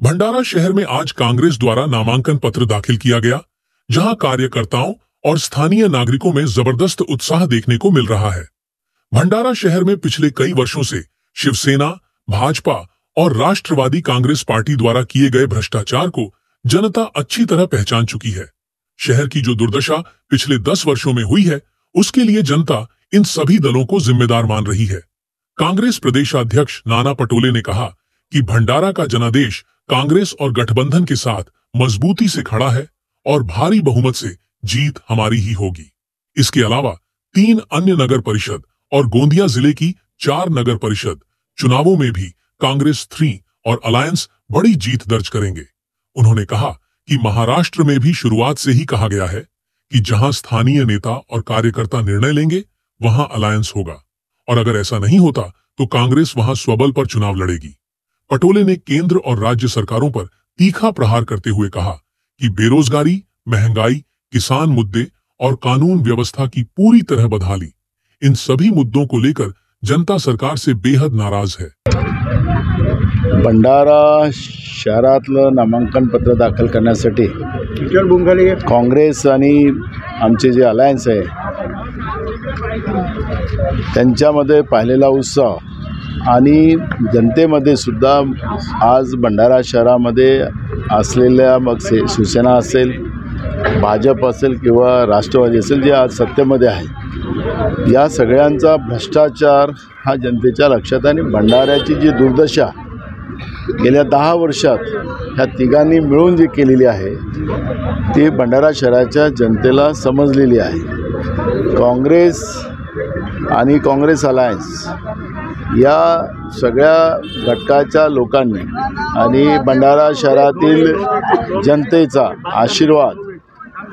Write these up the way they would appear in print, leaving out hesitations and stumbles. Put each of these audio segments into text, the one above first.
भंडारा शहर में आज कांग्रेस द्वारा नामांकन पत्र दाखिल किया गया, जहां कार्यकर्ताओं और स्थानीय नागरिकों में जबरदस्त उत्साह देखने को मिल रहा है। भंडारा शहर में पिछले कई वर्षों से शिवसेना, भाजपा और राष्ट्रवादी कांग्रेस पार्टी द्वारा किए गए भ्रष्टाचार को जनता अच्छी तरह पहचान चुकी है। शहर की जो दुर्दशा पिछले 10 वर्षों में हुई है, उसके लिए जनता इन सभी दलों को जिम्मेदार मान रही है। कांग्रेस प्रदेशाध्यक्ष नाना पटोले ने कहा कि भंडारा का जनादेश कांग्रेस और गठबंधन के साथ मजबूती से खड़ा है और भारी बहुमत से जीत हमारी ही होगी। इसके अलावा 3 अन्य नगर परिषद और गोंदिया जिले की 4 नगर परिषद चुनावों में भी कांग्रेस 3 और अलायंस बड़ी जीत दर्ज करेंगे। उन्होंने कहा कि महाराष्ट्र में भी शुरुआत से ही कहा गया है कि जहां स्थानीय नेता और कार्यकर्ता निर्णय लेंगे, वहां अलायंस होगा, और अगर ऐसा नहीं होता तो कांग्रेस वहां स्वबल पर चुनाव लड़ेगी। पटोले ने केंद्र और राज्य सरकारों पर तीखा प्रहार करते हुए कहा कि बेरोजगारी, महंगाई, किसान मुद्दे और कानून व्यवस्था की पूरी तरह बदहाली, इन सभी मुद्दों को लेकर जनता सरकार से बेहद नाराज है। भंडारा शहरातलं नामांकन पत्र दाखल करण्यासाठी काँग्रेस आणि आमचे जे अलायन्स आहे त्यांच्यामध्ये पाहिलेला उत्साह आणि जनतेमध्ये सुद्धा आज भंडारा शहरामध्ये असलेल्या मग शिवसेना असेल, भाजप असेल किंवा राष्ट्रवादी असेल, जे आज सत्तेमध्ये आहे, या सगळ्यांचा भ्रष्टाचार हा जनतेच्या लक्षात आहे। आणि भंडाऱ्याची जी दुर्दशा गेल्या 10 वर्षात ह्या तिघांनी मिळून जी केलेली आहे ती भंडारा शहराच्या जनतेला समजलेली आहे। काँग्रेस आणि काँग्रेस अलायन्स या सगळ्या घटकाच्या लोकांनी आणि भंडारा शहरातील जनतेचा आशीर्वाद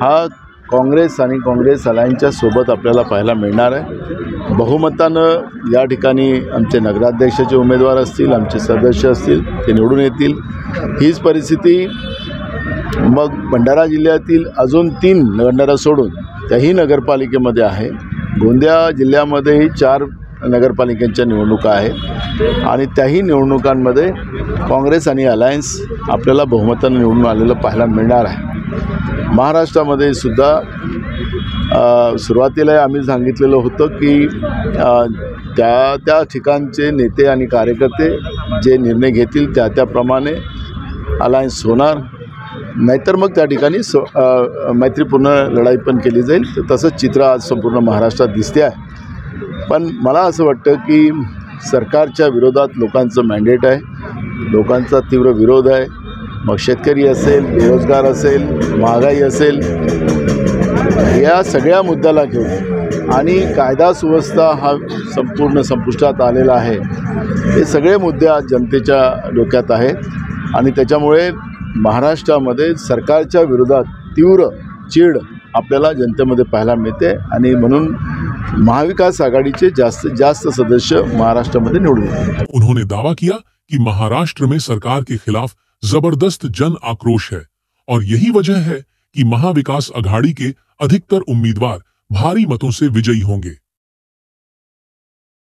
हा काँग्रेस आणि काँग्रेस अलायन्सच्या सोबत आपल्याला पाहायला मिळणार आहे। बहुमतानं या ठिकाणी आमचे नगराध्यक्षाचे उमेदवार असतील, आमचे सदस्य असतील, ते निवडून येतील। हीच परिस्थिती मग भंडारा जिल्ह्यातील अजून 3 भंडारा सोडून त्याही नगरपालिकेमध्ये आहे। गोंदिया जिल्ह्यामध्येही 4 नगरपालिकांच्या निवडणुका आहेत आणि त्याही निवडणुकांमध्ये काँग्रेस आणि अलायन्स आपल्याला बहुमतानं निवडून आलेलं पाहायला मिळणार आहे। महाराष्ट्रामध्ये सुद्धा सुरुवातीला आम्ही सांगितलेलं होतं की त्या ठिकाणचे नेते आणि कार्यकर्ते जे निर्णय घेतील त्याप्रमाणे अलायन्स होणार, नाहीतर मग त्या ठिकाणी मैत्रीपूर्ण लढाई पण केली जाईल। तसंच चित्र आज संपूर्ण महाराष्ट्रात दिसते आहे। पण मला असं वाटतं की सरकारच्या विरोधात लोकांचं मॅन्डेट आहे, लोकांचा तीव्र विरोध आहे। मग शेतकरी असेल, बेरोजगार असेल, महागाई असेल, या सगळ्या मुद्द्याला घेऊन आणि कायदा सुव्यवस्था हा संपूर्ण संपुष्टात आलेला आहे, हे सगळे मुद्दे आज जनतेच्या डोक्यात आहेत आणि त्याच्यामुळे महाराष्ट्रामध्ये सरकारच्या विरोधात तीव्र चीड आपल्याला जनतेमध्ये पाहायला मिळते आणि म्हणून महाविकास आघाडीचे जास्तीत जास्त सदस्य महाराष्ट्रामध्ये निवडून येतील। उन्होंने दावा किया कि महाराष्ट्र में सरकार के खिलाफ जबरदस्त जन आक्रोश है और यही वजह है कि महाविकास अघाड़ी के अधिकतर उम्मीदवार भारी मतों से विजयी होंगे।